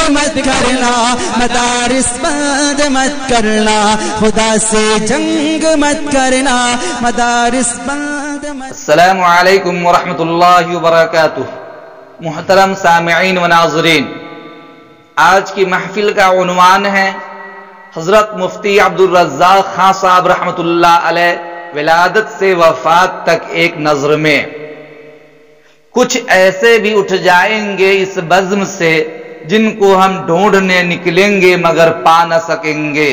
مت کرنا، مدارس بند مت کرنا، خدا سے جنگ مت کرنا، مدارس بند مت۔ السلام علیکم ورحمۃ اللہ وبرکاتہ۔ محترم سامعین و ناظرین، آج کی محفل کا عنوان ہے حضرت مفتی عبدالرزاق خان صاحب رحمۃ اللہ علیہ، ولادت سے وفات تک ایک نظر میں۔ کچھ ایسے بھی اٹھ جائیں گے اس بزم سے جن کو ہم ڈھونڈنے نکلیں گے مگر پا نہ سکیں گے۔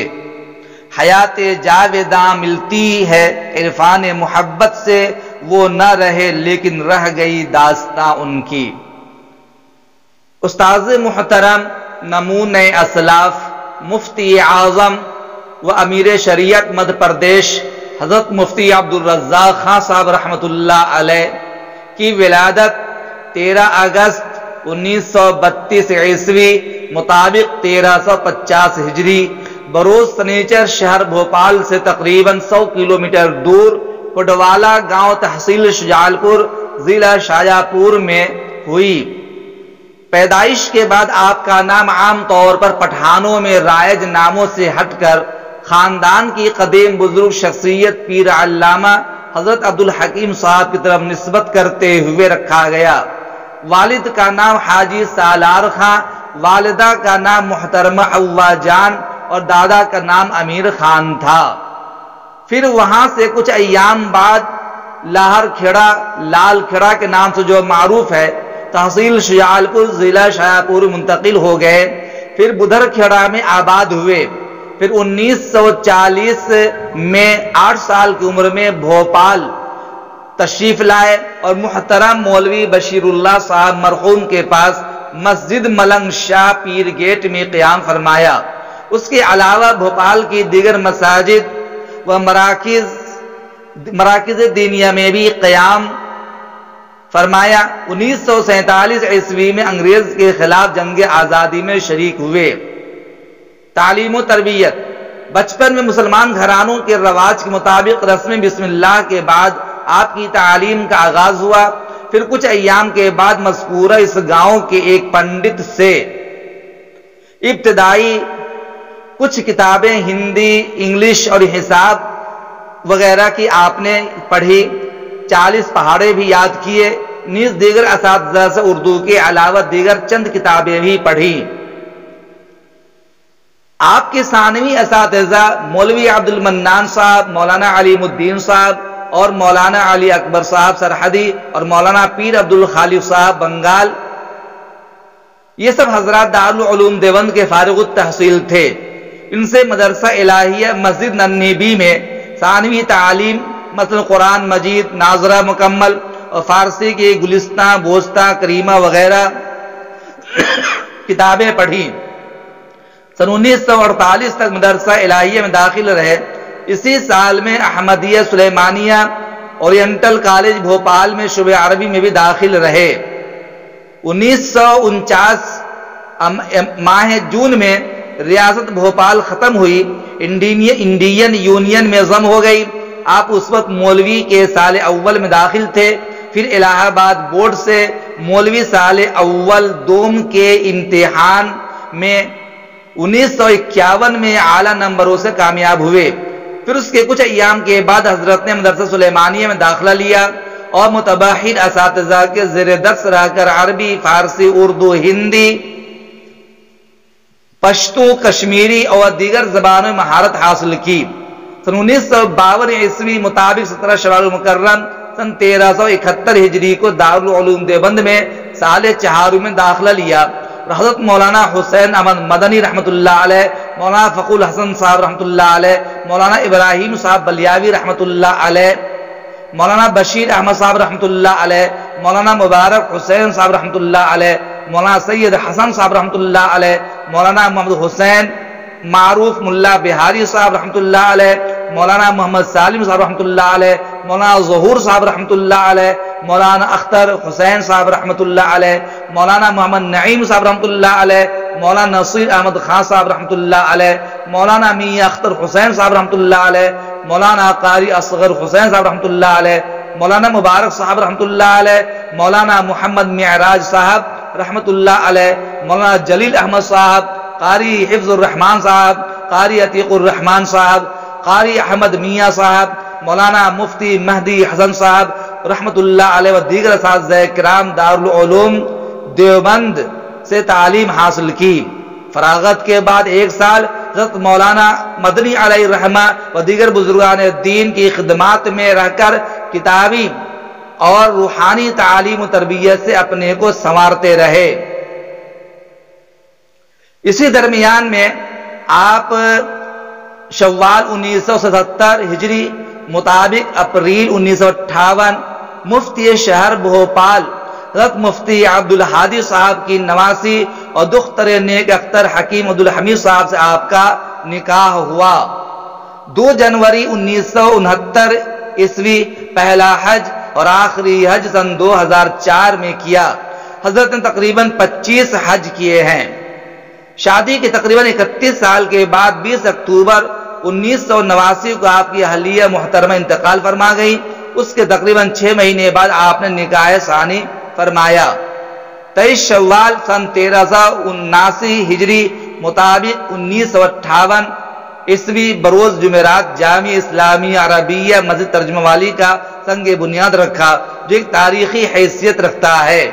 حیات جاویداں ملتی ہے عرفان محبت سے، وہ نہ رہے لیکن رہ گئی داستاں ان کی۔ استاذ محترم، نمونہ اسلاف، مفتی اعظم و امیر شریعت مدھیہ پردیش حضرت مفتی عبدالرزاق خان صاحب رحمۃ اللہ علیہ کی ولادت 13 اگست 1932 عیسوی مطابق 1350 ہجری بروز سنیچر شہر بھوپال سے تقریباً 100 کلومیٹر دور پڈوالا گاؤں تحصیل شجاعل پور ضلع شاہجہاں پور میں ہوئی۔ پیدائش کے بعد آپ کا نام عام طور پر پٹھانوں میں رائج ناموں سے ہٹ کر خاندان کی قدیم بزرگ شخصیت پیر علامہ حضرت عبدالحکیم صاحب کی طرف نسبت کرتے ہوئے رکھا گیا۔ والد کا نام حاجی سالار خان، والدہ کا نام محترمہ حوا جان اور دادا کا نام امیر خان تھا۔ پھر وہاں سے کچھ ایام بعد لاہر کھیڑا، لال کھیڑا کے نام سے جو معروف ہے، تحصیل شجاعل پور ضلع شاہجہاں پور منتقل ہو گئے۔ پھر بدھر کھیڑا میں آباد ہوئے۔ پھر 1940 میں 8 سال کی عمر میں بھوپال تشریف لائے اور محترم مولوی بشیر اللہ صاحب مرحوم کے پاس مسجد ملنگ شاہ پیر گیٹ میں قیام فرمایا۔ اس کے علاوہ بھوپال کی دیگر مساجد و مراکز دینیہ میں بھی قیام فرمایا۔ 1947 عیسوی میں انگریز کے خلاف جنگ آزادی میں شریک ہوئے۔ تعلیم و تربیت: بچپن میں مسلمان گھرانوں کے رواج کے مطابق رسم بسم اللہ کے بعد آپ کی تعلیم کا آغاز ہوا۔ پھر کچھ ایام کے بعد مذکورہ اس گاؤں کے ایک پنڈت سے ابتدائی کچھ کتابیں ہندی، انگلش اور حساب وغیرہ کی آپ نے پڑھی۔ 40 پہاڑے بھی یاد کیے، نیز دیگر اساتذہ سے اردو کے علاوہ دیگر چند کتابیں بھی پڑھی۔ آپ کے ثانوی اساتذہ مولوی عبد المنان صاحب، مولانا علیم الدین صاحب اور مولانا علی اکبر صاحب سرحدی اور مولانا پیر عبد الخالق صاحب بنگال، یہ سب حضرات دارالعلوم دیوبند کے فارغ التحصیل تھے۔ ان سے مدرسہ الہیہ مسجد ننھی میں ثانوی تعلیم مثلا قرآن مجید، ناظرہ مکمل اور فارسی کی گلستاں، بوستہ، کریمہ وغیرہ کتابیں پڑھی۔ سن 1948 تک مدرسہ الہیہ میں داخل رہے۔ اسی سال میں Ahmadiyya Sulaymaniyah oriental college Bhopal میں شعبہ عربی میں بھی داخل رہے۔ 1949 ماہ جون میں ریاست بھوپال ختم ہوئی، انڈین یونین میں ضم ہو گئی۔ آپ اس وقت مولوی کے سال اول میں داخل تھے۔ پھر الہ آباد بورڈ سے مولوی سال اول دوم کے امتحان میں 1951 میں اعلیٰ نمبروں سے کامیاب ہوئے۔ پھر اس کے کچھ ایام کے بعد حضرت نے مدرسہ سلیمانیہ میں داخلہ لیا اور متباہر اساتذہ کے زیر درس رہ کر عربی، فارسی، اردو، ہندی، پشتو، کشمیری اور دیگر زبانوں میں مہارت حاصل کی۔ سن 1952 عیسوی مطابق 17 شوال المکرم سن 1371 ہجری کو دارالعلوم دیوبند میں سال چہارم میں داخلہ لیا۔ حضرت مولانا حسین احمد مدنی رحمۃ اللہ علیہ، مولانا فقول حسن صاحب رحمۃ اللہ علیہ، مولانا ابراہیم صاحب بلیاوی رحمۃ اللہ علیہ، مولانا بشیر احمد صاحب رحمۃ اللہ علیہ، مولانا مبارک حسین صاحب رحمۃ اللہ علیہ، مولانا سید حسن صاحب رحمۃ اللہ علیہ، مولانا محمد حسین معروف ملا بہاری صاحب رحمۃ اللہ علیہ، مولانا محمد سالم صاحب رحمۃ اللہ علیہ، مولانا ظہور صاحب رحمۃ اللہ علیہ، مولانا اختر حسین صاحب رحمۃ اللہ علیہ، مولانا محمد نعیم صاحب رحمۃ اللہ علیہ، مولانا نصیر احمد خان صاحب رحمۃ اللہ علیہ، مولانا میاں اختر حسین صاحب رحمۃ اللہ علیہ، مولانا قاری اصغر حسین صاحب رحمۃ اللہ علیہ، مولانا مبارک صاحب رحمۃ اللہ علیہ، مولانا محمد معراج صاحب رحمۃ اللہ علیہ، مولانا جلیل احمد صاحب، قاری حفظ الرحمان صاحب، قاری عتیق الرحمان صاحب، قاری احمد میاں صاحب، مولانا مفتی مہدی حسن صاحب رحمۃ اللہ علیہ و دیگر اساتذہ کرام دارالعلوم دیوبند سے تعلیم حاصل کی۔ فراغت کے بعد 1 سال حضرت مولانا مدنی علیہ الرحمہ و دیگر بزرگان دین کی خدمات میں رہ کر کتابی اور روحانی تعلیم و تربیت سے اپنے کو سنوارتے رہے۔ اسی درمیان میں آپ شوال 1977 ہجری مطابق اپریل 1958 مفتی شہر بھوپال حضرت مفتی عبدالہادی صاحب کی نواسی اور دختر نیک اختر حکیم عبدالحمید صاحب سے آپ کا نکاح ہوا۔ 2 جنوری 1969 عیسوی پہلا حج اور آخری حج سن 2004 میں کیا۔ حضرت نے تقریباً 25 حج کیے ہیں۔ شادی کے تقریباً 31 سال کے بعد 20 اکتوبر 1989 کو آپ کی اہلیہ محترمہ انتقال فرما گئی۔ اس کے تقریباً 6 مہینے بعد آپ نے نکاح ثانی فرمایا۔ 23 شوال سن 1379 ہجری مطابق 1958 عیسوی بروز جمعرات جامعہ اسلامیہ عربیہ مسجد ترجمہ والی کا سنگ بنیاد رکھا، جو ایک تاریخی حیثیت رکھتا ہے۔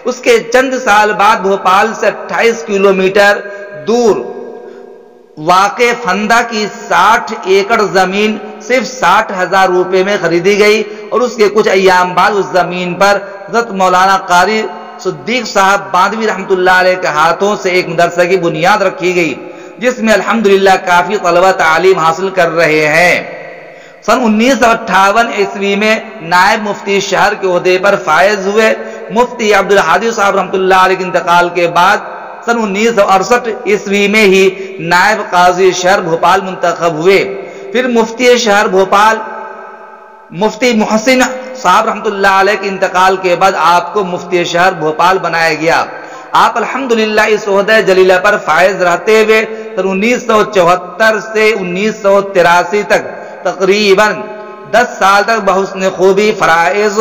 اس کے چند سال بعد بھوپال سے 28 کلومیٹر دور واقع فندہ کی 60 ایکڑ زمین صرف 60,000 روپے میں خریدی گئی، اور اس کے کچھ ایام بعد اس زمین پر حضرت مولانا قاری صدیق صاحب باندوی رحمۃ اللہ علیہ کے ہاتھوں سے ایک مدرسہ کی بنیاد رکھی گئی، جس میں الحمدللہ کافی طلبہ تعلیم حاصل کر رہے ہیں۔ سن 1958 عیسوی میں نائب مفتی شہر کے عہدے پر فائز ہوئے۔ مفتی عبدالہادی صاحب رحمۃ اللہ علیہ کے انتقال کے بعد سن 1968 عیسوی میں ہی نائب قاضی شہر بھوپال منتخب ہوئے۔ پھر مفتی شہر بھوپال مفتی محسن صاحب رحمۃ اللہ علیہ کے انتقال کے بعد آپ کو مفتی شہر بھوپال بنایا گیا۔ آپ الحمدللہ اس عہدہ جلیلہ پر فائز رہتے ہوئے سن 1974 سے 1983 تک تقریباً 10 سال تک بحسن خوبی فرائض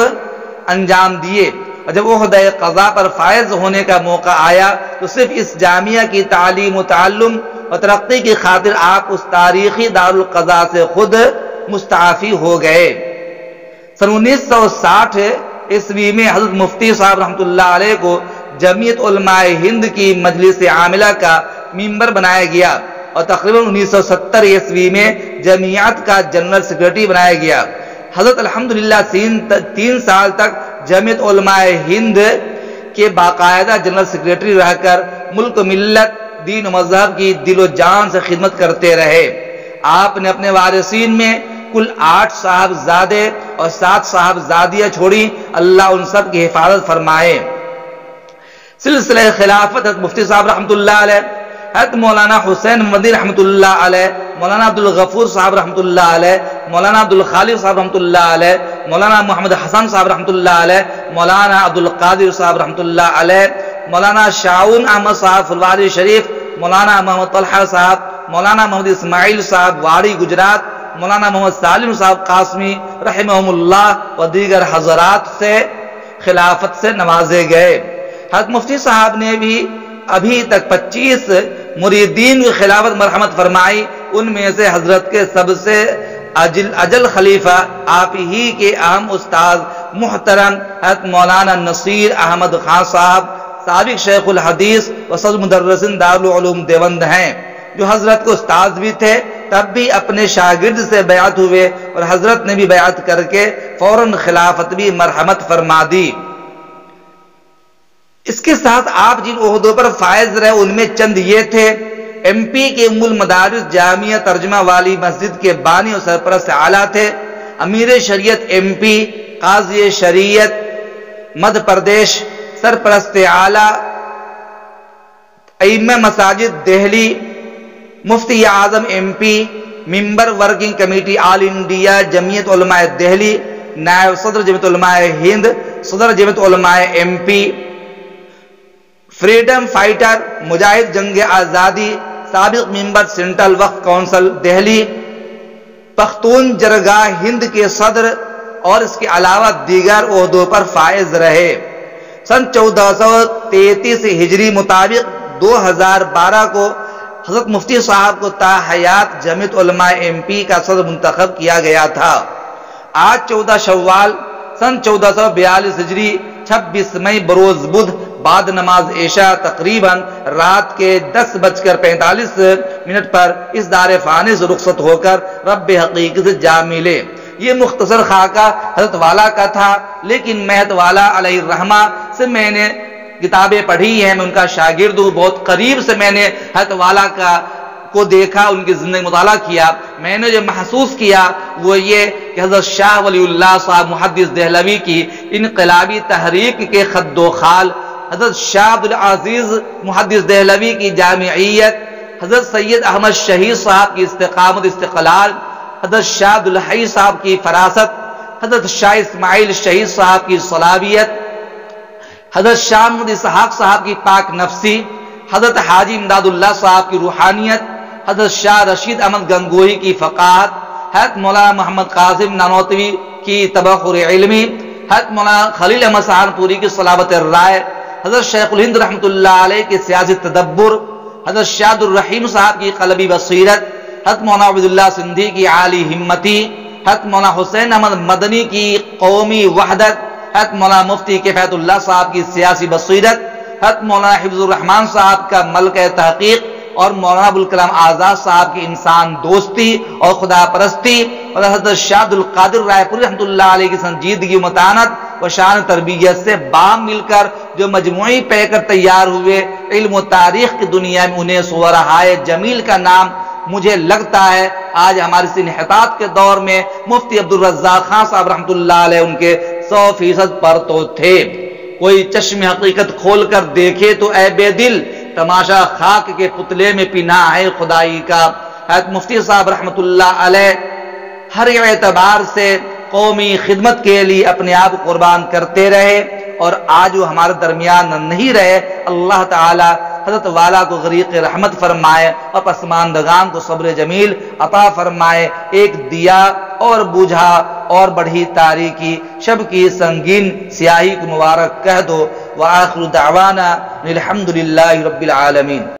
انجام دیے، اور جب عہدہ قضا پر فائز ہونے کا موقع آیا تو صرف اس جامعہ کی تعلیم و تعلم اور ترقی کی خاطر آپ اس تاریخی دارالقضا سے خود مستعفی ہو گئے۔ سن 1960 عیسوی میں حضرت مفتی صاحب رحمۃ اللہ علیہ کو جمعیت علماء ہند کی مجلس عاملہ کا ممبر بنایا گیا، اور تقریباً 1970 عیسوی میں جمعیت کا جنرل سیکرٹری بنایا گیا۔ حضرت الحمدللہ 3 سال تک جمعیت علماء ہند کے باقاعدہ جنرل سیکرٹری رہ کر ملک و ملت، دین و مذہب کی دل و جان سے خدمت کرتے رہے۔ آپ نے اپنے وارثین میں کل 8 صاحبزادے اور 7 صاحبزادیاں چھوڑی، اللہ ان سب کی حفاظت فرمائے۔ سلسلہ خلافت حضرت مفتی صاحب رحمۃ اللہ علیہ، حضرت مولانا حسین مدنی رحمۃ اللہ علیہ، مولانا عبدالغفور صاحب رحمۃ اللہ علیہ، مولانا عبدالخالق صاحب رحمۃ اللہ علیہ، مولانا محمد حسن صاحب رحمۃ اللہ علیہ، مولانا عبدالقادر صاحب رحمۃ اللہ علیہ، مولانا شاؤن احمد صاحب فلواری شریف، مولانا محمد طلحہ صاحب، مولانا محمد اسماعیل صاحب واڑی گجرات، مولانا محمد سالم صاحب قاسمی رحمہم اللہ و دیگر حضرات سے خلافت سے نوازے گئے۔ حضرت مفتی صاحب نے بھی ابھی تک 25 مریدین کی خلافت مرحمت فرمائی، ان میں سے حضرت کے سب سے اجل خلیفہ آپ ہی کے اہم استاد محترم حضرت مولانا نصیر احمد خان صاحب، سابق شیخ الحدیث و صدر مدرسین دارالعلوم دیوبند ہیں، جو حضرت کو استاد بھی تھے، تب بھی اپنے شاگرد سے بیعت ہوئے، اور حضرت نے بھی بیعت کر کے فوراً خلافت بھی مرحمت فرما دی۔ اس کے ساتھ آپ جن عہدوں پر فائز رہے ان میں چند یہ تھے: ایم پی کے ام المدارس جامعہ ترجمہ والی مسجد کے بانی اور سرپرست اعلیٰ تھے، امیر شریعت ایم پی، قاضی شریعت مدھیہ پردیش، سرپرست اعلیٰ ائمہ مساجد دہلی، مفتی اعظم ایم پی، ممبر ورکنگ کمیٹی آل انڈیا جمعیت علماء دہلی، نائب صدر جمعیت علماء ہند، صدر جمعیت علماء ایم پی، فریڈم فائٹر، مجاہد جنگ آزادی، سابق ممبر سینٹرل وقف کونسل دہلی، پختون جرگاہ ہند کے صدر، اور اس کے علاوہ دیگر عہدوں پر فائز رہے۔ سن 1433 ہجری مطابق 2012 کو حضرت مفتی صاحب کو تا حیات جمعیت علماء MP کا صدر منتخب کیا گیا تھا۔ آج 14 شوال سن 1442 ہجری 26 مئی بروز بدھ بعد نماز عشاء تقریباً رات کے 10:45 پر اس دار فانی سے رخصت ہو کر رب حقیقی سے جا ملے۔ یہ مختصر خاکہ حضرت والا کا تھا، لیکن مہت والا علیہ الرحمہ سے میں نے کتابیں پڑھی ہیں، میں ان کا شاگرد ہوں، بہت قریب سے میں نے حضرت والا کو دیکھا، ان کی زندگی مطالعہ کیا۔ میں نے جو محسوس کیا وہ یہ کہ حضرت شاہ ولی اللہ صاحب محدث دہلوی کی انقلابی تحریک کے خد و خال، حضرت شاہ عبدالعزیز محدث دہلوی کی جامعیت، حضرت سید احمد شہید صاحب کی استقامت استقلال، حضرت شاہ عبدالحی صاحب کی فراست، حضرت شاہ اسماعیل شہید صاحب کی صلابیت، حضرت شاہ محمد اسحاق صاحب کی پاک نفسی، حضرت حاجی امداد اللہ صاحب کی روحانیت، حضرت شاہ رشید احمد گنگوہی کی فقاہت، حضرت مولانا محمد قاسم نانوتوی کی تبحر علمی، حضرت مولانا خلیل احمد سہارنپوری کی صلابت الرائے، حضرت شیخ الہند رحمۃ اللہ علیہ کی سیاسی تدبر، حضرت شاہ عبدالرحیم صاحب کی قلبی بصیرت، حضرت مولانا عبداللہ سندھی کی عالی ہمتی، حضرت مولانا حسین احمد مدنی کی قومی وحدت، حضرت مولانا مفتی کفایت اللہ صاحب کی سیاسی بصیرت، حضرت مولانا حفظ الرحمان صاحب کا ملکہ تحقیق، اور مولانا ابوالکلام آزاد صاحب کی انسان دوستی اور خدا پرستی، اور حضرت شاہ عبد القادر رائے پوری رحمۃ اللہ علیہ کی سنجیدگی و متانت و شان تربیت سے بام مل کر جو مجموعی پیکر تیار ہوئے، علم و تاریخ کی دنیا میں انہیں صورہائے جمیل کا نام مجھے لگتا ہے آج ہمارے اس انحطاط کے دور میں مفتی عبدالرزاق خان صاحب رحمۃ اللہ علیہ ان کے 100% پر تو تھے۔ کوئی چشم حقیقت کھول کر دیکھے تو اے بے دل، تماشا خاک کے پتلے میں پنہاں ہے خدائی کا۔ حضرت مفتی صاحب رحمۃ اللہ علیہ ہر اعتبار سے قومی خدمت کے لیے اپنے آپ قربان کرتے رہے، اور آج وہ ہمارے درمیان نہیں رہے۔ اللہ تعالی حضرت والا کو غریق رحمت فرمائے اور پسماندگان کو صبر جمیل عطا فرمائے۔ ایک دیا اور بجھا اور بڑھی تاریکی شب کی سنگین سیاہی کو مبارک کہہ دو۔ وآخر دعوانا الحمدللہ رب العالمین۔